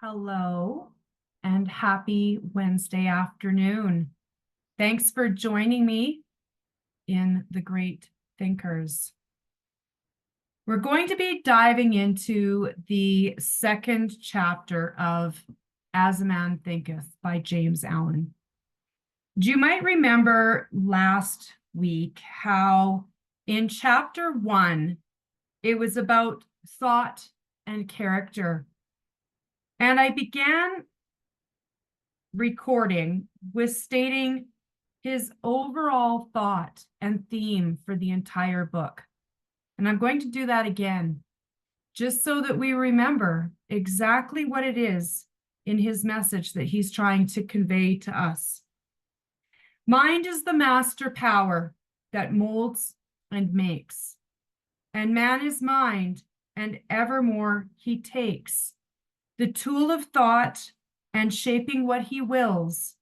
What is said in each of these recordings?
Hello and happy Wednesday afternoon. Thanks for joining me in the Great Thinkers. We're going to be diving into the second chapter of As a Man Thinketh by James Allen. You might remember last week how in chapter 1, it was about thought and character. And I began recording with stating his overall thought and theme for the entire book. And I'm going to do that again, just so that we remember exactly what it is in his message that he's trying to convey to us. Mind is the master power that molds and makes, and man is mind, and evermore he takes the tool of thought, and shaping what he wills,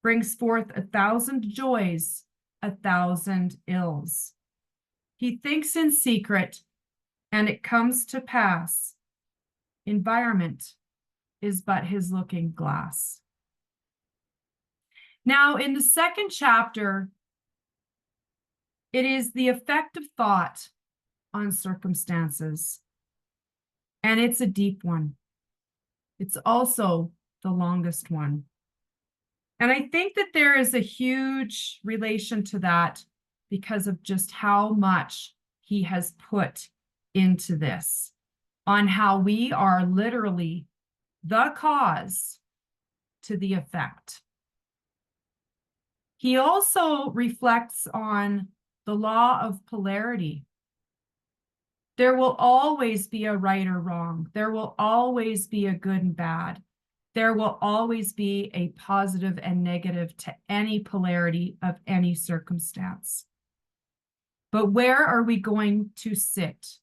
brings forth 1,000 joys, 1,000 ills. He thinks in secret, and it comes to pass. Environment is but his looking glass. Now, in the second chapter, it is the effect of thought on circumstances, and it's a deep one. It's also the longest one. And I think that there is a huge relation to that because of just how much he has put into this, on how we are literally the cause to the effect. He also reflects on the law of polarity. There will always be a right or wrong. There will always be a good and bad. There will always be a positive and negative to any polarity of any circumstance. But where are we going to sit?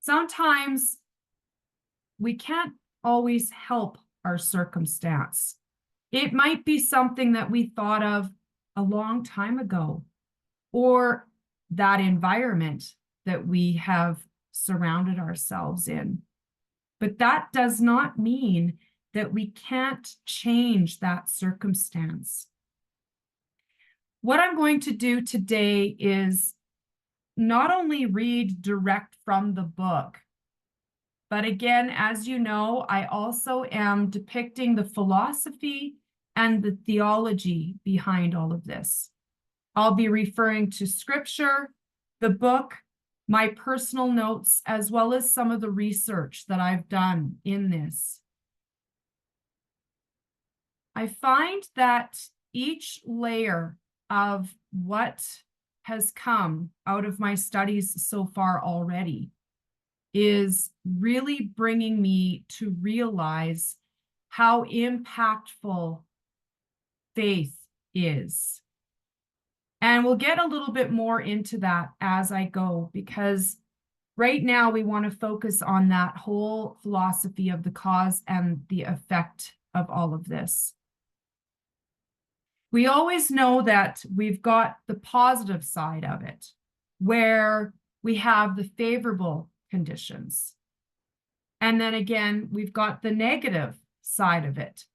Sometimes we can't always help our circumstance. It might be something that we thought of a long time ago, or that environment that we have surrounded ourselves in. But that does not mean that we can't change that circumstance. What I'm going to do today is not only read direct from the book, but again, as you know, I also am depicting the philosophy and the theology behind all of this. I'll be referring to scripture, the book, my personal notes, as well as some of the research that I've done in this. I find that each layer of what has come out of my studies so far already is really bringing me to realize how impactful faith is. And we'll get a little bit more into that as I go, because right now we want to focus on that whole philosophy of the cause and the effect of all of this. We always know that we've got the positive side of it, where we have the favorable conditions. And then again, we've got the negative side of it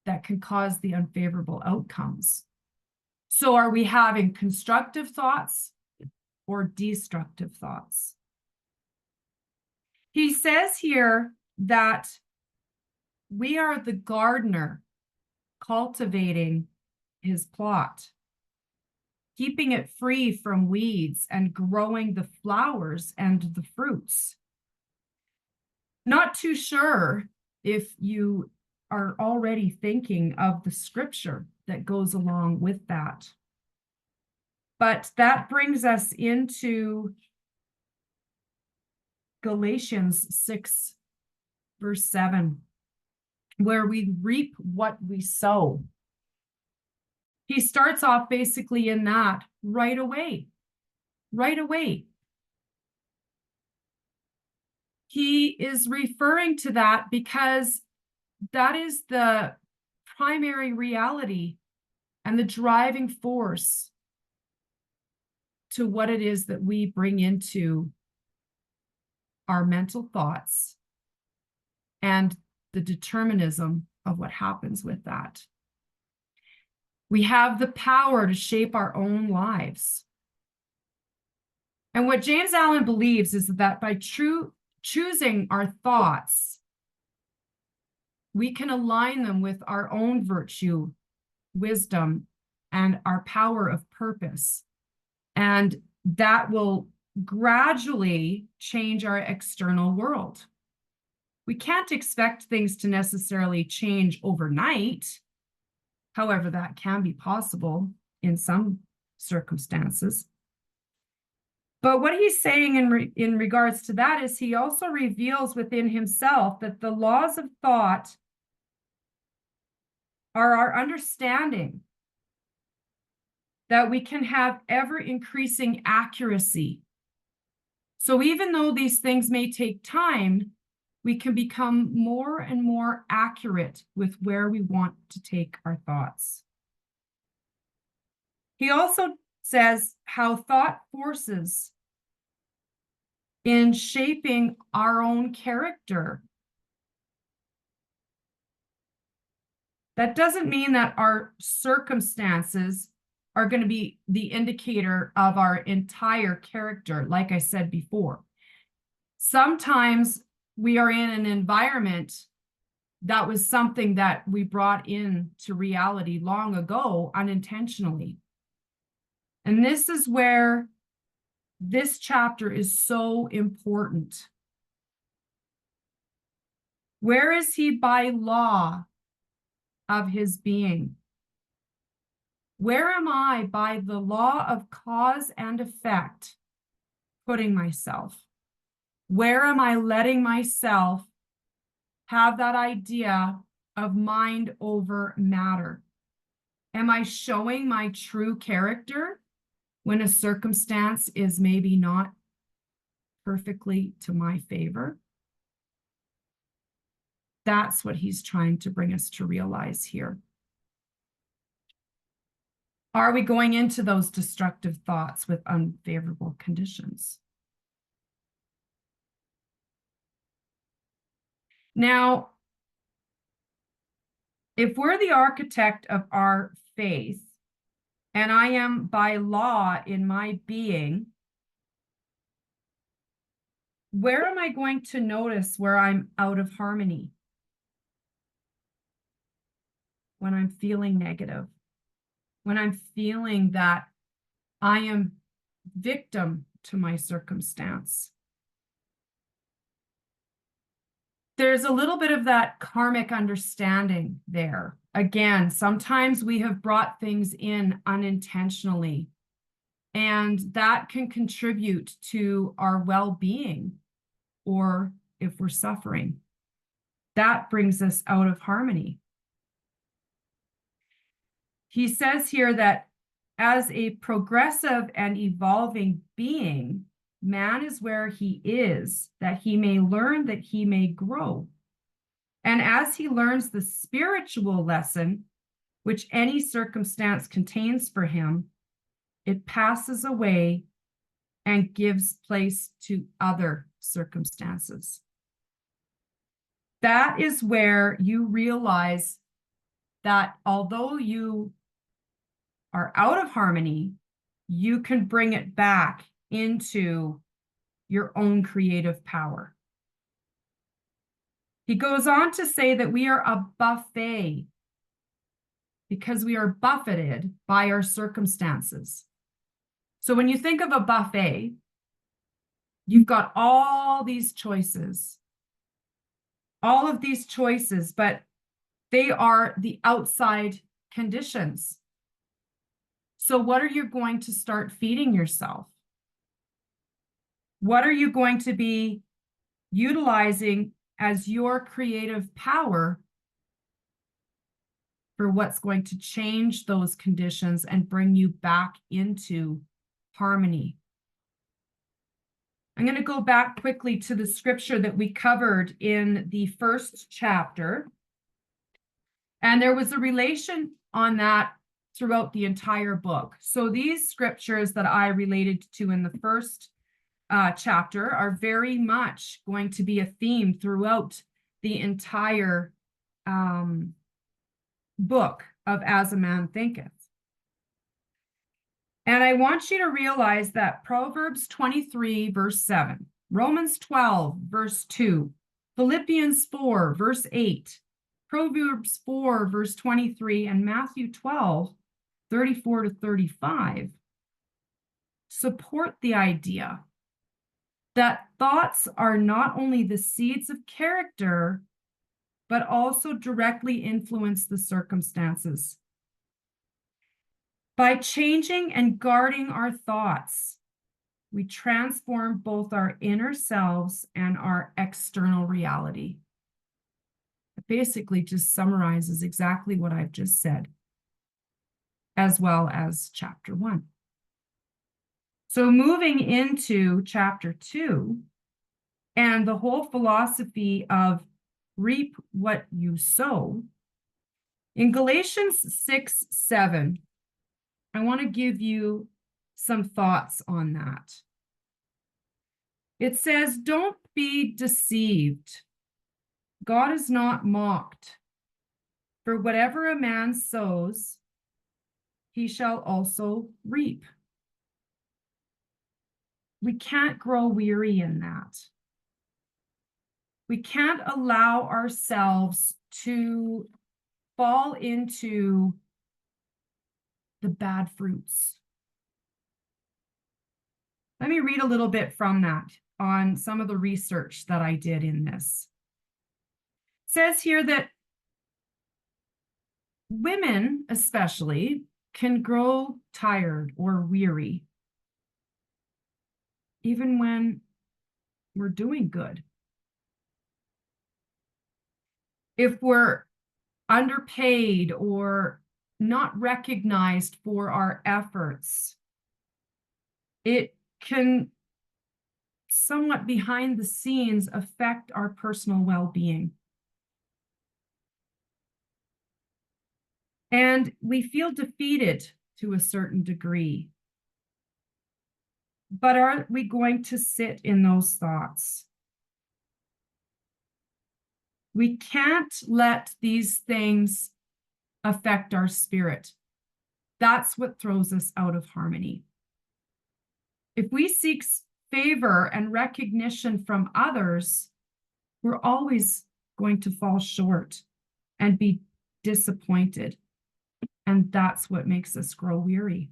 that can cause the unfavorable outcomes. So are we having constructive thoughts or destructive thoughts? He says here that we are the gardener cultivating his plot, keeping it free from weeds and growing the flowers and the fruits. Not too sure if you are already thinking of the scripture that goes along with that. But that brings us into Galatians 6, verse 7, where we reap what we sow. He starts off basically in that right away. Right away. He is referring to that because that is the primary reality and the driving force to what it is that we bring into our mental thoughts and the determinism of what happens with that. We have the power to shape our own lives. And what James Allen believes is that by choosing our thoughts, we can align them with our own virtue, wisdom, and our power of purpose. And that will gradually change our external world. We can't expect things to necessarily change overnight. However, that can be possible in some circumstances. But what he's saying in regards to that is he also reveals within himself that the laws of thought are our understanding that we can have ever increasing accuracy. So even though these things may take time, we can become more and more accurate with where we want to take our thoughts. He also says how thought forces in shaping our own character. That doesn't mean that our circumstances are going to be the indicator of our entire character, like I said before. Sometimes we are in an environment that was something that we brought into reality long ago unintentionally. And this is where this chapter is so important. Where is he by law of his being? Where am I by the law of cause and effect putting myself? Where am I letting myself have that idea of mind over matter? Am I showing my true character when a circumstance is maybe not perfectly to my favor? That's what he's trying to bring us to realize here. Are we going into those destructive thoughts with unfavorable conditions? Now, if we're the architect of our faith, and I am by law in my being, where am I going to notice where I'm out of harmony? When I'm feeling negative, when I'm feeling that I am victim to my circumstance. There's a little bit of that karmic understanding there. Again, sometimes we have brought things in unintentionally, and that can contribute to our well-being, or if we're suffering, that brings us out of harmony. He says here that as a progressive and evolving being, man is where he is, that he may learn, that he may grow. And as he learns the spiritual lesson, which any circumstance contains for him, it passes away and gives place to other circumstances. That is where you realize that although you are out of harmony, you can bring it back into your own creative power. He goes on to say that we are a buffet because we are buffeted by our circumstances. So when you think of a buffet, you've got all these choices, all of these choices, but they are the outside conditions. So what are you going to start feeding yourself? What are you going to be utilizing as your creative power for what's going to change those conditions and bring you back into harmony? I'm going to go back quickly to the scripture that we covered in the first chapter. And there was a relation on that throughout the entire book. So these scriptures that I related to in the first chapter are very much going to be a theme throughout the entire book of As a Man Thinketh. And I want you to realize that Proverbs 23, verse 7, Romans 12, verse 2, Philippians 4, verse 8, Proverbs 4, verse 23, and Matthew 12, 34 to 35 support the idea that thoughts are not only the seeds of character, but also directly influence the circumstances. By changing and guarding our thoughts, we transform both our inner selves and our external reality. It basically just summarizes exactly what I've just said, as well as chapter 1. So moving into chapter 2 and the whole philosophy of reap what you sow, in Galatians 6:7, I want to give you some thoughts on that. It says, "Don't be deceived. God is not mocked. For whatever a man sows, he shall also reap." We can't grow weary in that. We can't allow ourselves to fall into the bad fruits. Let me read a little bit from that on some of the research that I did in this. It says here that women, especially, can grow tired or weary, even when we're doing good. If we're underpaid or not recognized for our efforts, it can somewhat behind the scenes affect our personal well-being. And we feel defeated to a certain degree. But are we going to sit in those thoughts? We can't let these things affect our spirit. That's what throws us out of harmony. If we seek favor and recognition from others, we're always going to fall short and be disappointed. And that's what makes us grow weary.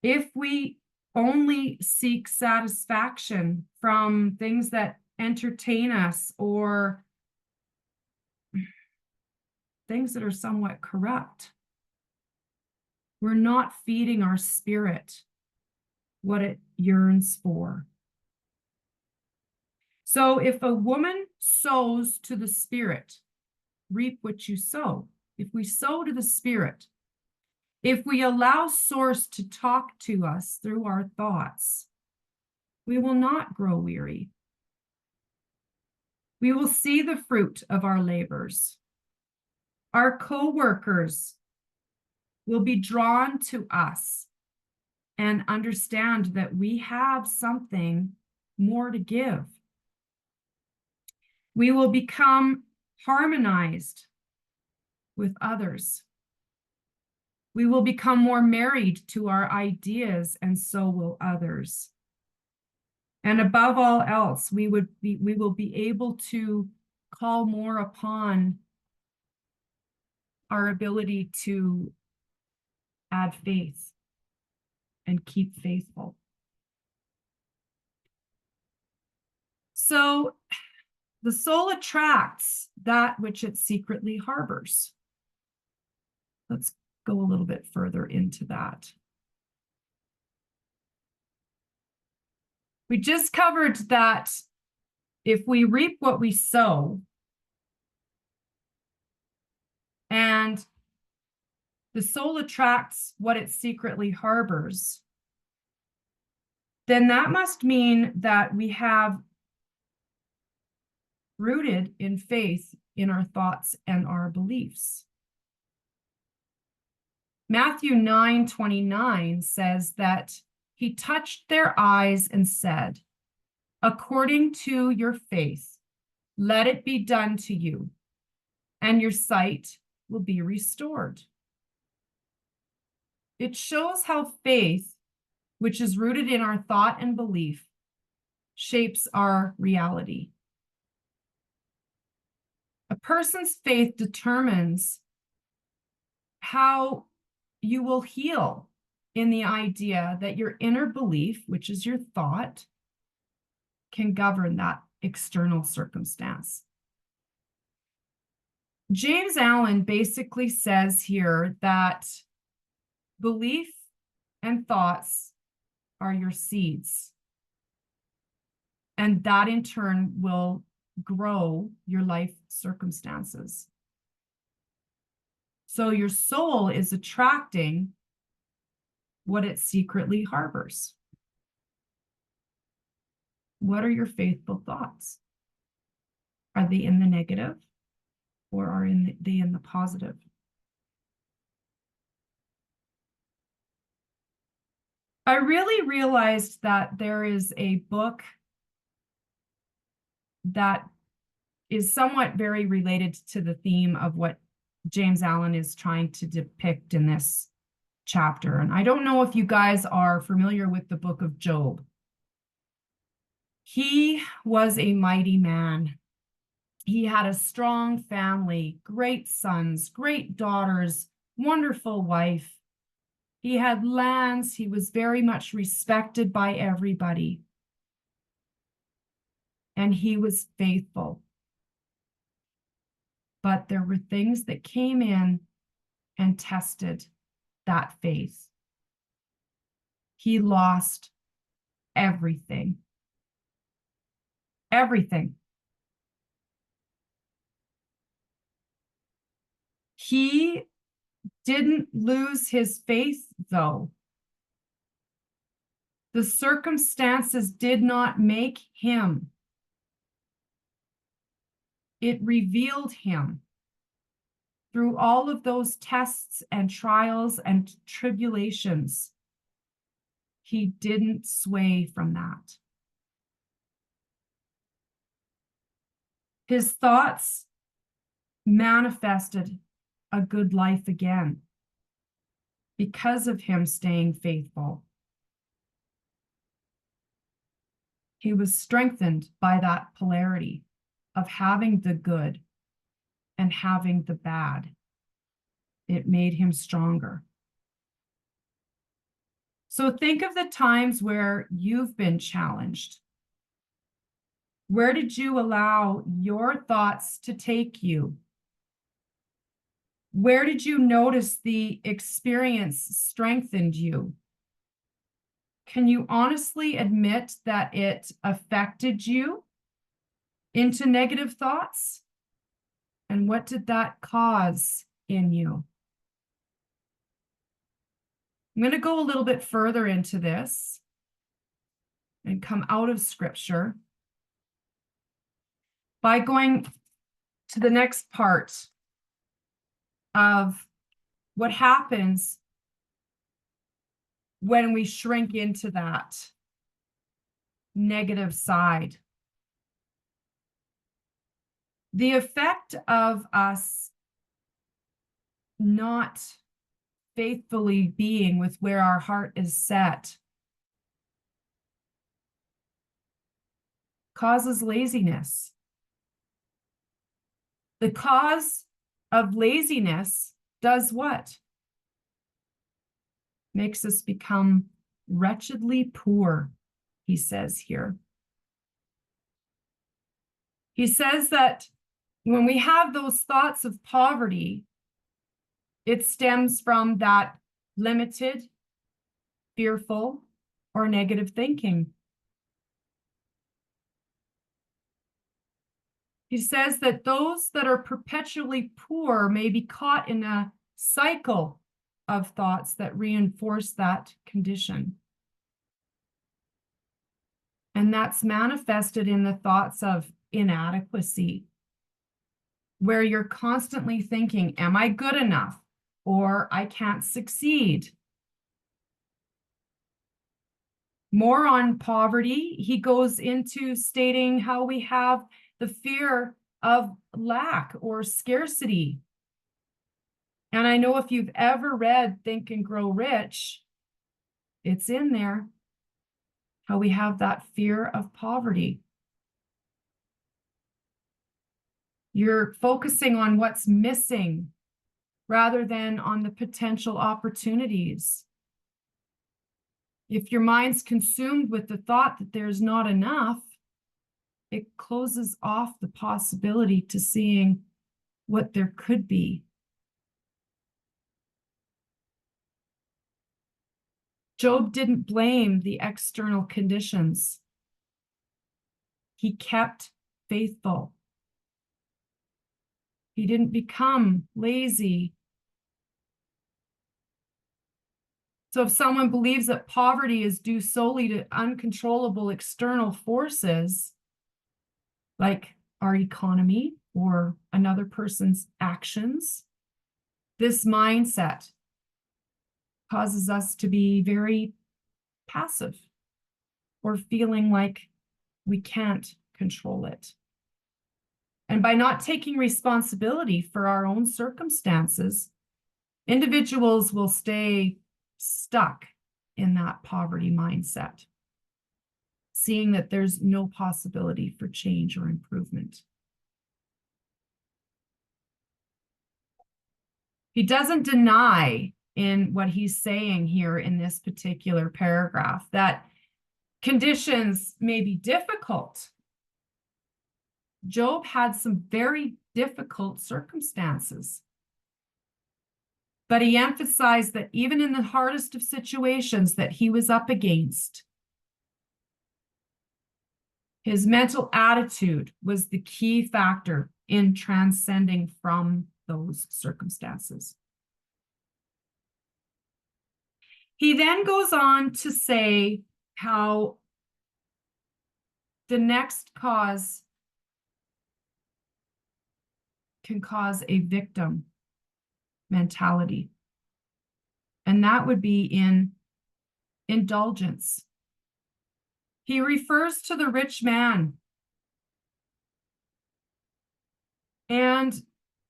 If we only seek satisfaction from things that entertain us or things that are somewhat corrupt, we're not feeding our spirit what it yearns for. So if a woman sows to the spirit, reap what you sow. If we sow to the spirit, if we allow source to talk to us through our thoughts, we will not grow weary. We will see the fruit of our labors. Our co-workers will be drawn to us and understand that we have something more to give. We will become harmonized with others. We will become more married to our ideas, and so will others. And above all else, we will be able to call more upon our ability to add faith and keep faithful. So the soul attracts that which it secretly harbors. Let's go a little bit further into that. We just covered that if we reap what we sow, and the soul attracts what it secretly harbors, then that must mean that we have rooted in faith in our thoughts and our beliefs. Matthew 9:29 says that he touched their eyes and said, "According to your faith, Let it be done to you, and your sight will be restored. It shows how faith, which is rooted in our thought and belief, shapes our reality. A person's faith determines how you will heal in the idea that your inner belief, which is your thought, can govern that external circumstance. James Allen basically says here that belief and thoughts are your seeds, and that in turn will grow your life circumstances. So your soul is attracting what it secretly harbors. What are your faithful thoughts? Are they in the negative, or are they in the positive? I really realized that there is a book that is somewhat very related to the theme of what James Allen is trying to depict in this chapter. And I don't know if you guys are familiar with the book of Job. He was a mighty man. He had a strong family, great sons, great daughters, wonderful wife. He had lands. He was very much respected by everybody. And he was faithful. But there were things that came in and tested that faith. He lost everything. Everything. He didn't lose his faith, though. The circumstances did not make him. It revealed him. Through all of those tests and trials and tribulations, he didn't sway from that. His thoughts manifested a good life again because of him staying faithful. He was strengthened by that polarity of having the good and having the bad. It made him stronger. So think of the times where you've been challenged. Where did you allow your thoughts to take you? Where did you notice the experience strengthened you? Can you honestly admit that it affected you into negative thoughts? And what did that cause in you? I'm going to go a little bit further into this and come out of scripture by going to the next part of what happens when we shrink into that negative side. The effect of us not faithfully being with where our heart is set causes laziness. The cause of laziness does what? Makes us become wretchedly poor, he says here. He says that when we have those thoughts of poverty, it stems from that limited, fearful, or negative thinking. He says that those that are perpetually poor may be caught in a cycle of thoughts that reinforce that condition. And that's manifested in the thoughts of inadequacy, where you're constantly thinking, am I good enough? Or I can't succeed. More on poverty, he goes into stating how we have the fear of lack or scarcity. And I know if you've ever read Think and Grow Rich, it's in there how we have that fear of poverty. You're focusing on what's missing rather than on the potential opportunities. If your mind's consumed with the thought that there's not enough, it closes off the possibility to seeing what there could be. Job didn't blame the external conditions. He kept faithful. He didn't become lazy. So if someone believes that poverty is due solely to uncontrollable external forces, like our economy or another person's actions, this mindset causes us to be very passive or feeling like we can't control it. And by not taking responsibility for our own circumstances, individuals will stay stuck in that poverty mindset, seeing that there's no possibility for change or improvement. He doesn't deny in what he's saying here in this particular paragraph that conditions may be difficult. Job had some very difficult circumstances. But he emphasized that even in the hardest of situations that he was up against, his mental attitude was the key factor in transcending from those circumstances. He then goes on to say how the next cause can cause a victim mentality. And that would be in indulgence. He refers to the rich man. And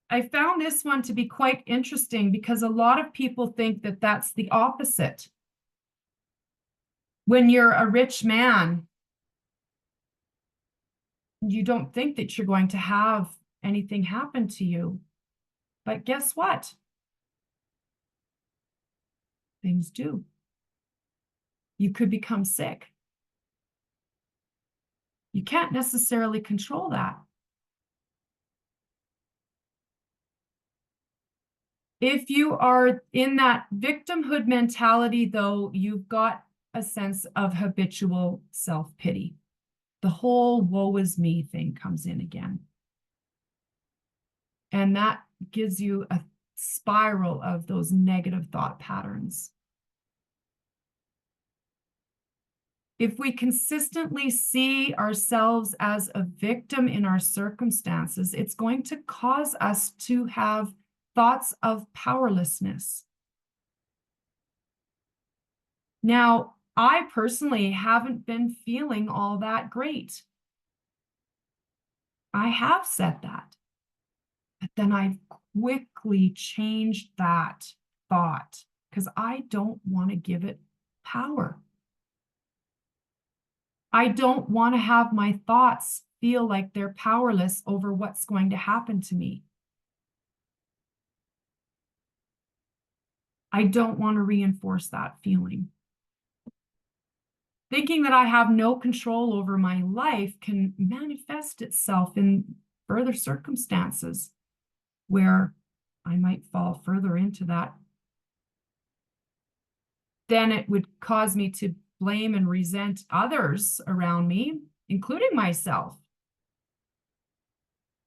I found this one to be quite interesting because a lot of people think that that's the opposite. When you're a rich man, you don't think that you're going to have anything happen to you. But guess what? Things do. You could become sick. You can't necessarily control that. If you are in that victimhood mentality, though, you've got a sense of habitual self-pity. The whole woe is me thing comes in again. And that gives you a spiral of those negative thought patterns. If we consistently see ourselves as a victim in our circumstances, it's going to cause us to have thoughts of powerlessness. Now, I personally haven't been feeling all that great. I have said that. But then I've quickly changed that thought because I don't want to give it power. I don't want to have my thoughts feel like they're powerless over what's going to happen to me. I don't want to reinforce that feeling. Thinking that I have no control over my life can manifest itself in further circumstances where I might fall further into that. Then it would cause me to blame and resent others around me, including myself.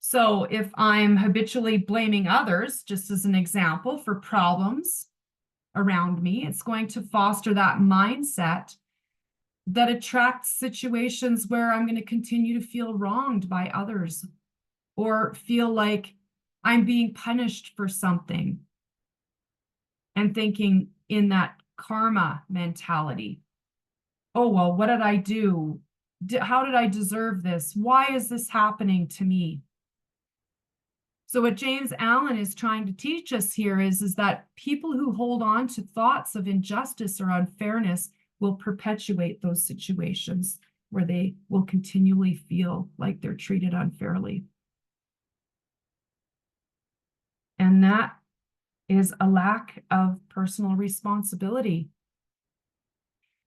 So if I'm habitually blaming others, just as an example, for problems around me, it's going to foster that mindset that attracts situations where I'm going to continue to feel wronged by others or feel like I'm being punished for something and thinking in that karma mentality. Oh, well, what did I do? How did I deserve this? Why is this happening to me? So what James Allen is trying to teach us here is that people who hold on to thoughts of injustice or unfairness will perpetuate those situations where they will continually feel like they're treated unfairly. And that is a lack of personal responsibility.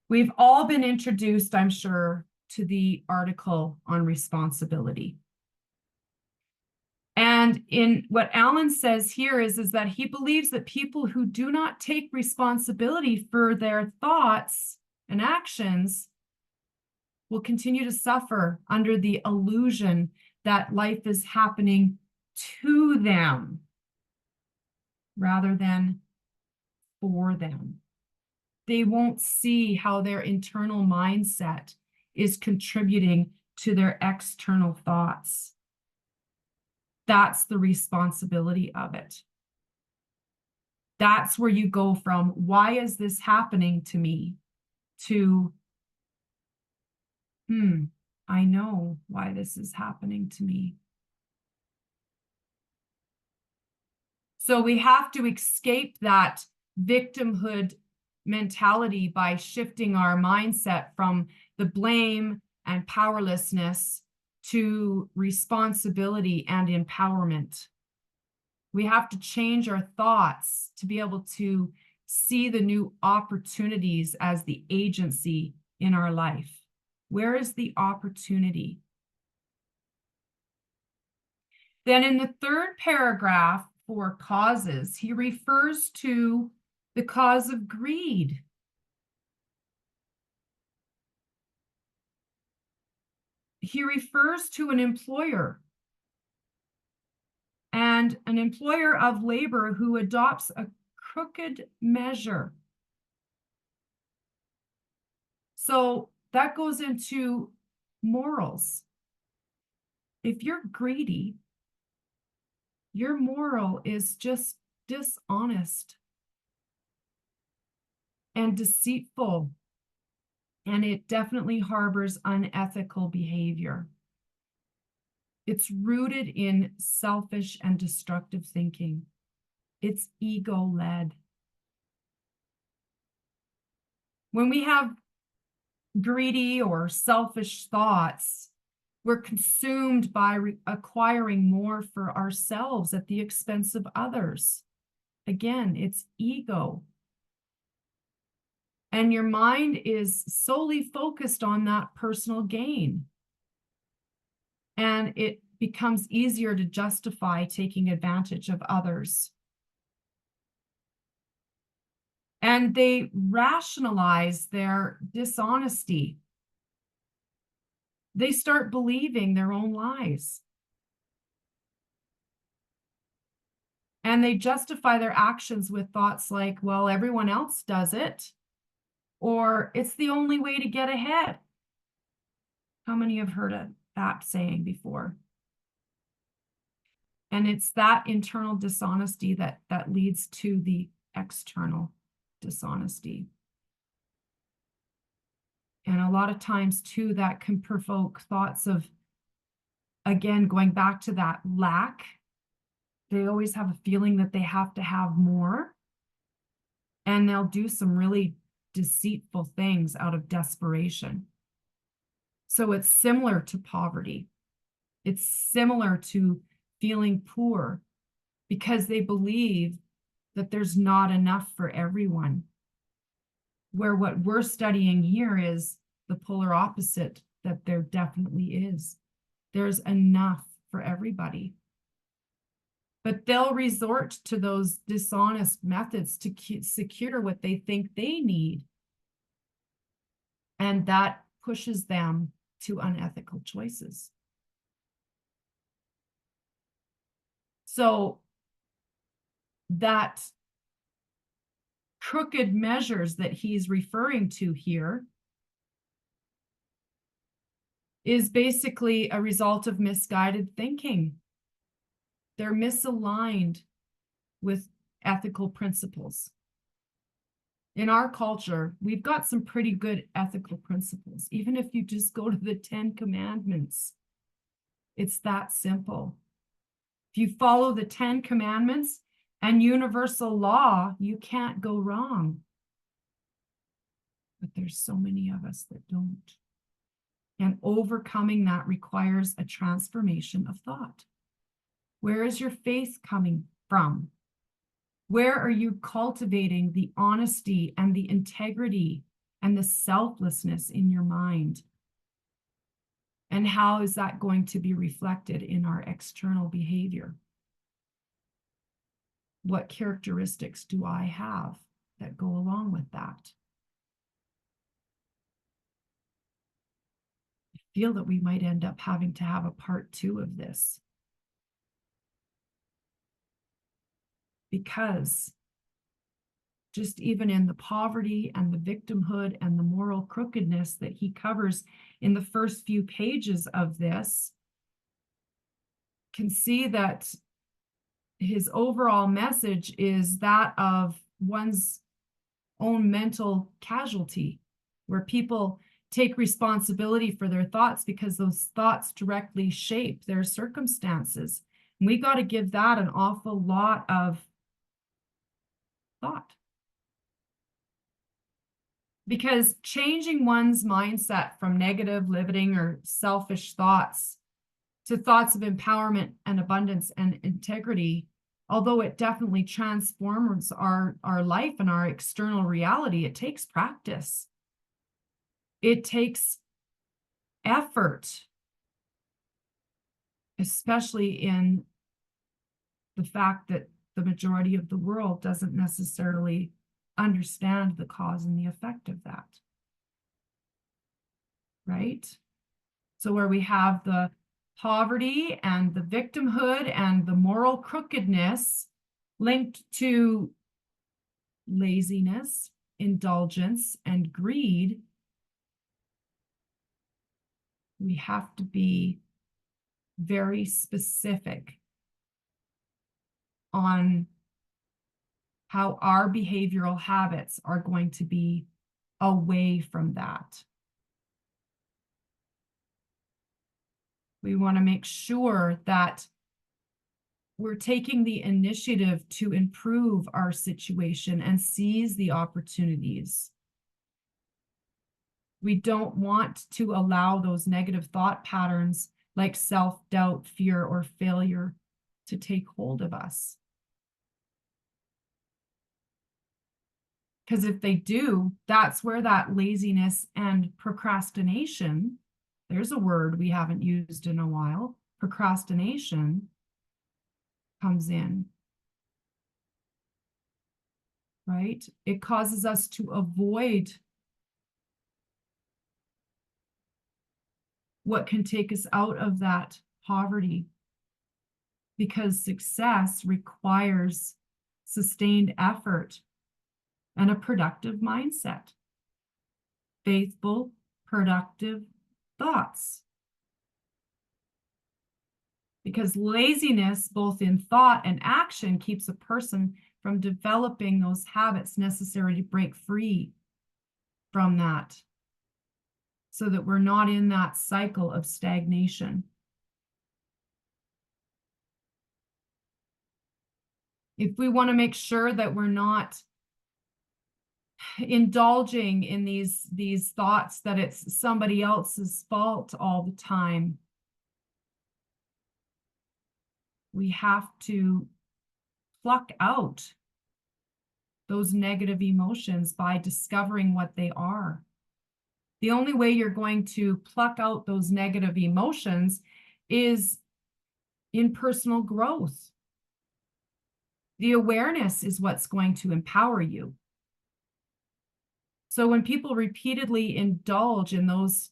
We've all been introduced, I'm sure, to the article on responsibility. And in what Alan says here is that he believes that people who do not take responsibility for their thoughts and actions will continue to suffer under the illusion that life is happening to them rather than for them. They won't see how their internal mindset is contributing to their external thoughts. That's the responsibility of it. That's where you go from, why is this happening to me, to, I know why this is happening to me. So we have to escape that victimhood mentality by shifting our mindset from the blame and powerlessness to responsibility and empowerment. We have to change our thoughts to be able to see the new opportunities as the agency in our life. Where is the opportunity? Then in the third paragraph for causes, he refers to the cause of greed. He refers to an employer and an employer of labor who adopts a crooked measure. So that goes into morals. If you're greedy, your moral is just dishonest and deceitful, and it definitely harbors unethical behavior. It's rooted in selfish and destructive thinking. It's ego-led. When we have greedy or selfish thoughts, we're consumed by acquiring more for ourselves at the expense of others. Again, it's ego. And your mind is solely focused on that personal gain. And it becomes easier to justify taking advantage of others. And they rationalize their dishonesty. They start believing their own lies. And they justify their actions with thoughts like, well, everyone else does it, or it's the only way to get ahead. How many have heard of that saying before? And it's that internal dishonesty that leads to the external dishonesty. And a lot of times too, that can provoke thoughts of, again, going back to that lack. They always have a feeling that they have to have more. And they'll do some really deceitful things out of desperation. So it's similar to poverty. It's similar to feeling poor because they believe that there's not enough for everyone. Where what we're studying here is the polar opposite, that there definitely is. There's enough for everybody. But they'll resort to those dishonest methods to secure what they think they need. And that pushes them to unethical choices. So that crooked measures that he's referring to here is basically a result of misguided thinking. They're misaligned with ethical principles. In our culture, we've got some pretty good ethical principles. Even if you just go to the 10 Commandments, it's that simple. If you follow the 10 commandments and universal law, you can't go wrong. But there's so many of us that don't. And overcoming that requires a transformation of thought. Where is your faith coming from? Where are you cultivating the honesty and the integrity and the selflessness in your mind? And how is that going to be reflected in our external behavior? What characteristics do I have that go along with that? I feel that we might end up having to have a part 2 of this. Because just even in the poverty and the victimhood and the moral crookedness that he covers in the first few pages of this, can see that his overall message is that of one's own mental casualty, where people take responsibility for their thoughts because those thoughts directly shape their circumstances. And we got to give that an awful lot of thought. Because changing one's mindset from negative, limiting, or selfish thoughts to thoughts of empowerment and abundance and integrity, although it definitely transforms our life and our external reality, it takes practice. It takes effort, especially in the fact that the majority of the world doesn't necessarily understand the cause and the effect of that. Right? So where we have the poverty and the victimhood and the moral crookedness linked to laziness, indulgence, and greed, we have to be very specific on how our behavioral habits are going to be away from that. We want to make sure that we're taking the initiative to improve our situation and seize the opportunities. We don't want to allow those negative thought patterns like self-doubt, fear, or failure to take hold of us. Because if they do, that's where that laziness and procrastination, there's a word we haven't used in a while, procrastination, comes in. Right? It causes us to avoid what can take us out of that poverty, because success requires sustained effort and a productive mindset, faithful, productive thoughts. Because laziness, both in thought and action, keeps a person from developing those habits necessary to break free from that, so that we're not in that cycle of stagnation. If we want to make sure that we're not indulging in these thoughts that it's somebody else's fault all the time, we have to pluck out those negative emotions by discovering what they are. The only way you're going to pluck out those negative emotions is in personal growth. The awareness is what's going to empower you. So when people repeatedly indulge in those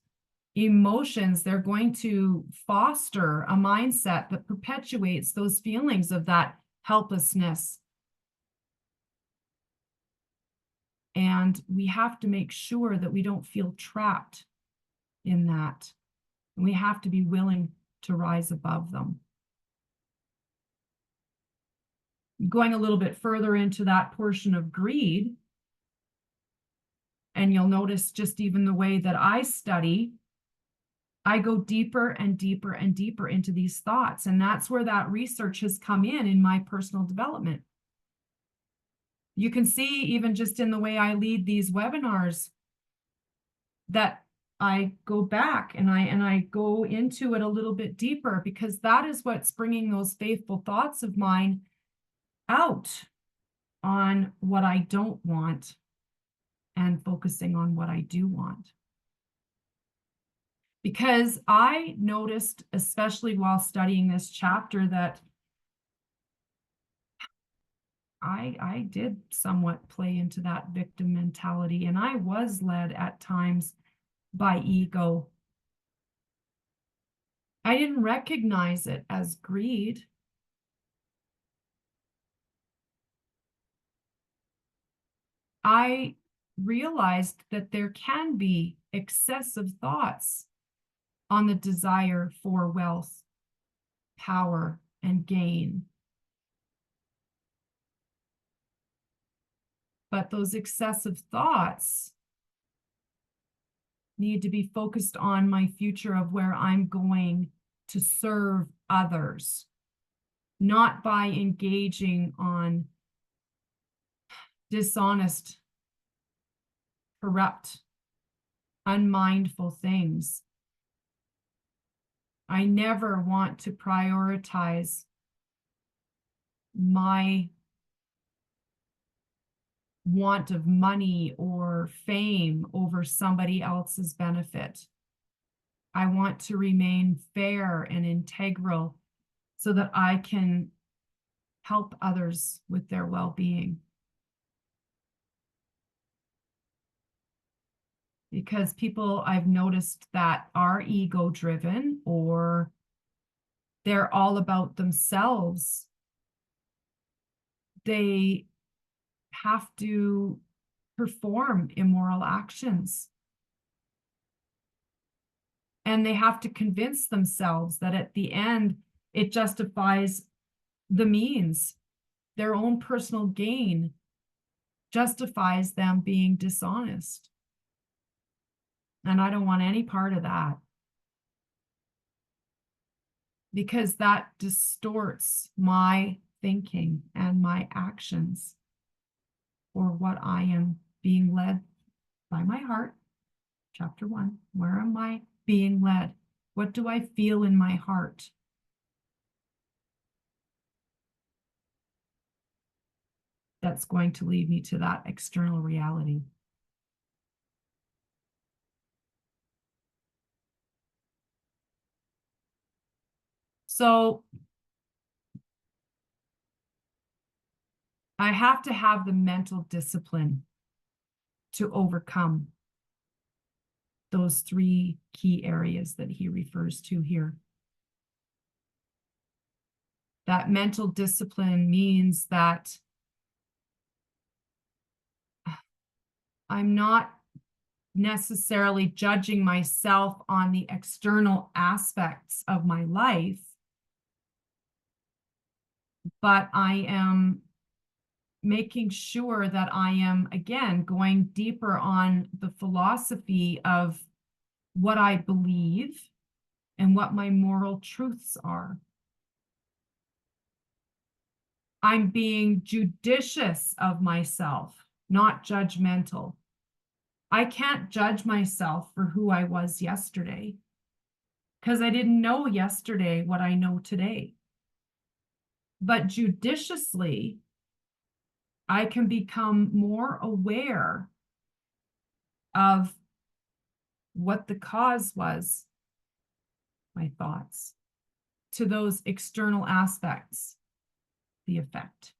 emotions, they're going to foster a mindset that perpetuates those feelings of that helplessness. And we have to make sure that we don't feel trapped in that. And we have to be willing to rise above them. Going a little bit further into that portion of greed, and you'll notice just even the way that I study I go deeper and deeper and deeper into these thoughts. And that's where that research has come in my personal development. You can see even just in the way I lead these webinars that I go back and I go into it a little bit deeper, because that is what's bringing those faithful thoughts of mine out on what I don't want and focusing on what I do want. Because I noticed, especially while studying this chapter, that I did somewhat play into that victim mentality, and I was led at times by ego. I didn't recognize it as greed. I realized that there can be excessive thoughts on the desire for wealth, power, and gain. But those excessive thoughts need to be focused on my future of where I'm going to serve others, not by engaging on dishonest, corrupt, unmindful things. I never want to prioritize my want of money or fame over somebody else's benefit. I want to remain fair and integral so that I can help others with their well-being. Because people, I've noticed, that are ego-driven or they're all about themselves, they have to perform immoral actions. And they have to convince themselves that at the end, it justifies the means. Their own personal gain justifies them being dishonest. And I don't want any part of that, because that distorts my thinking and my actions for what I am being led by my heart. Chapter 1, where am I being led? What do I feel in my heart? That's going to lead me to that external reality. So I have to have the mental discipline to overcome those 3 key areas that he refers to here. That mental discipline means that I'm not necessarily judging myself on the external aspects of my life, but I am making sure that I am, again, going deeper on the philosophy of what I believe and what my moral truths are. I'm being judicious of myself, not judgmental. I can't judge myself for who I was yesterday, because I didn't know yesterday what I know today. But judiciously, I can become more aware of what the cause was, my thoughts, to those external aspects, the effect.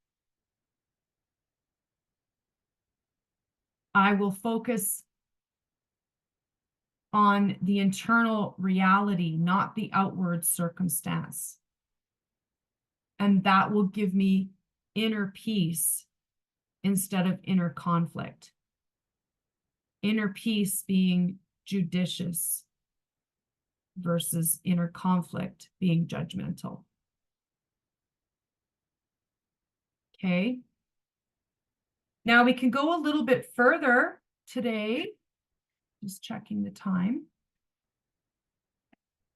I will focus on the internal reality, not the outward circumstance. And that will give me inner peace instead of inner conflict. Inner peace being judicious versus inner conflict being judgmental. Okay. Now we can go a little bit further today. Just checking the time.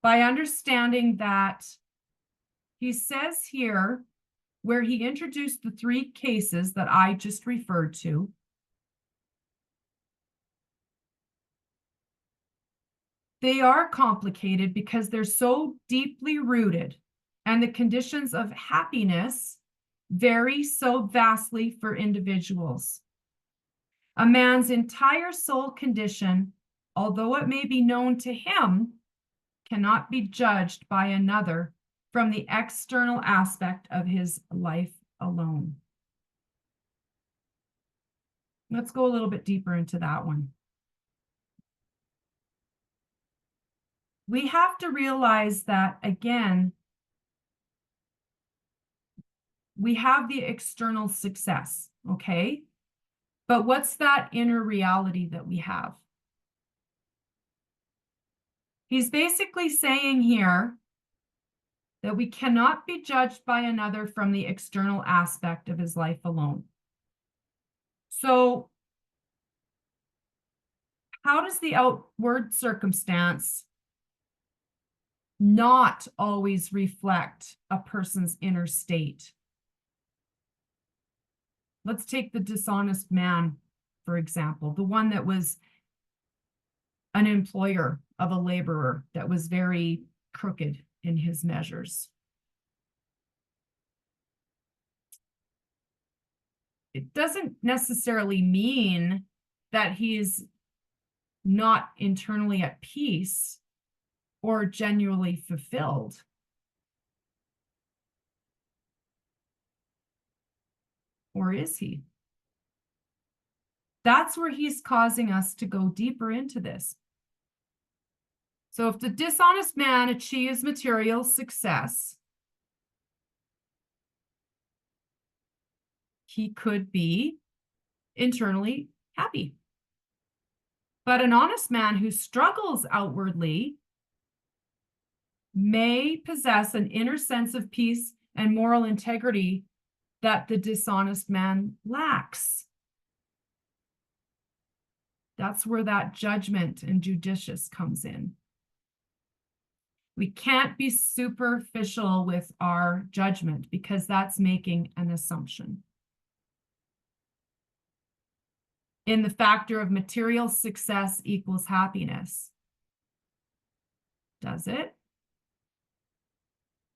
by understanding that he says here, where he introduced the three cases that I just referred to, they are complicated because they're so deeply rooted, and the conditions of happiness vary so vastly for individuals. A man's entire soul condition, although it may be known to him, cannot be judged by another from the external aspect of his life alone. Let's go a little bit deeper into that one. We have to realize that, again, we have the external success, okay? But what's that inner reality that we have? He's basically saying here that we cannot be judged by another from the external aspect of his life alone. So, how does the outward circumstance not always reflect a person's inner state? Let's take the dishonest man, for example, the one that was an employer of a laborer that was very crooked in his measures. It doesn't necessarily mean that he's not internally at peace or genuinely fulfilled. Or is he? That's where he's causing us to go deeper into this. So if the dishonest man achieves material success, he could be internally happy. But an honest man who struggles outwardly may possess an inner sense of peace and moral integrity that the dishonest man lacks. That's where that judgment and judicious comes in. We can't be superficial with our judgment because that's making an assumption. In the factor of material success equals happiness. Does it?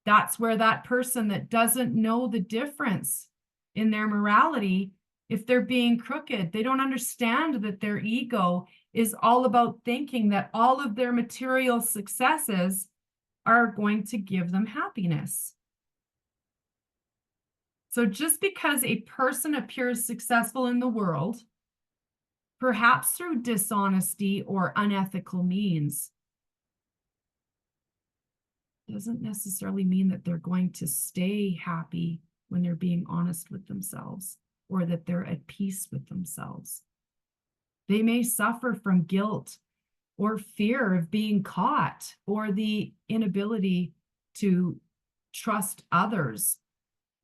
That's where that person that doesn't know the difference in their morality, if they're being crooked, they don't understand that their ego is all about thinking that all of their material successes are going to give them happiness. So just because a person appears successful in the world, perhaps through dishonesty or unethical means, doesn't necessarily mean that they're going to stay happy when they're being honest with themselves or that they're at peace with themselves. They may suffer from guilt or fear of being caught or the inability to trust others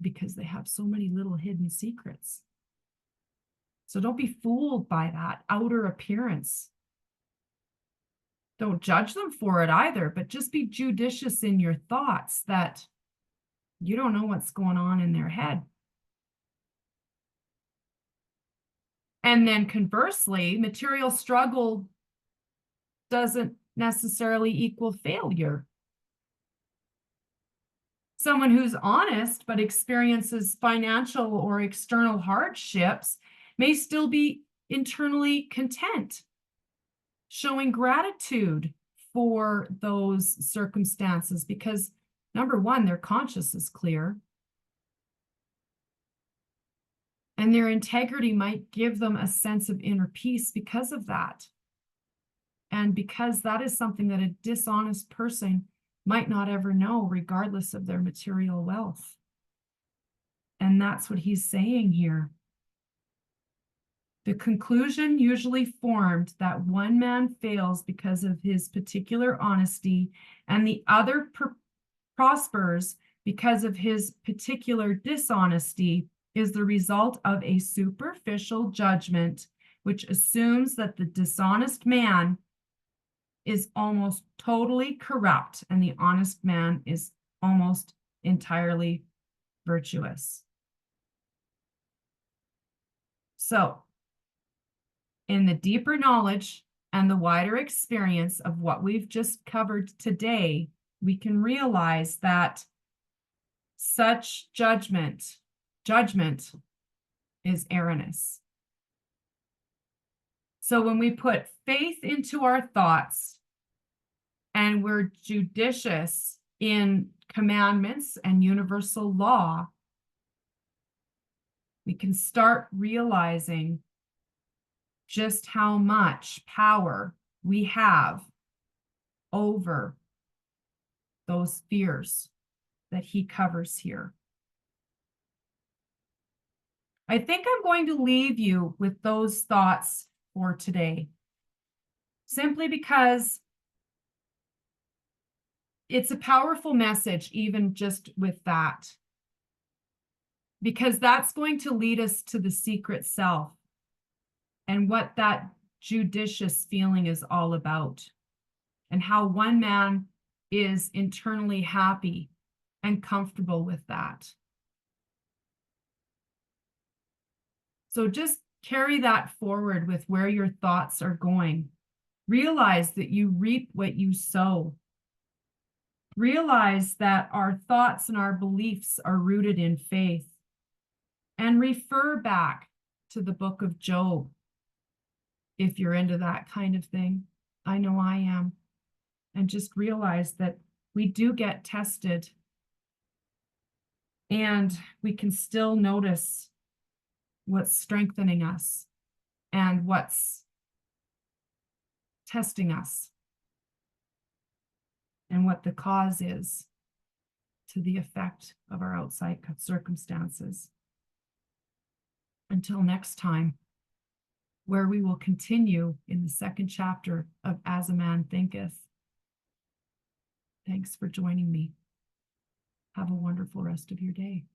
because they have so many little hidden secrets. So don't be fooled by that outer appearance. Don't judge them for it either, but just be judicious in your thoughts that you don't know what's going on in their head. And then conversely, material struggle doesn't necessarily equal failure. Someone who's honest but experiences financial or external hardships may still be internally content, showing gratitude for those circumstances because, number one, their conscience is clear. And their integrity might give them a sense of inner peace because of that. And because that is something that a dishonest person might not ever know, regardless of their material wealth. And that's what he's saying here. The conclusion usually formed that one man fails because of his particular honesty and the other prospers because of his particular dishonesty is the result of a superficial judgment which assumes that the dishonest man is almost totally corrupt, and the honest man is almost entirely virtuous. So, in the deeper knowledge and the wider experience of what we've just covered today, we can realize that such judgment is erroneous. So when we put faith into our thoughts and we're judicious in commandments and universal law, we can start realizing just how much power we have over those fears that he covers here. I think I'm going to leave you with those thoughts for today, simply because it's a powerful message, even just with that, because that's going to lead us to the secret self and what that judicious feeling is all about, and how one man is internally happy and comfortable with that. So just carry that forward with where your thoughts are going. Realize that you reap what you sow. Realize that our thoughts and our beliefs are rooted in faith. And refer back to the book of Job if you're into that kind of thing. I know I am. And just realize that we do get tested, and we can still notice what's strengthening us and what's testing us, and what the cause is to the effect of our outside circumstances. Until next time, where we will continue in the second chapter of As a Man Thinketh. Thanks for joining me. Have a wonderful rest of your day.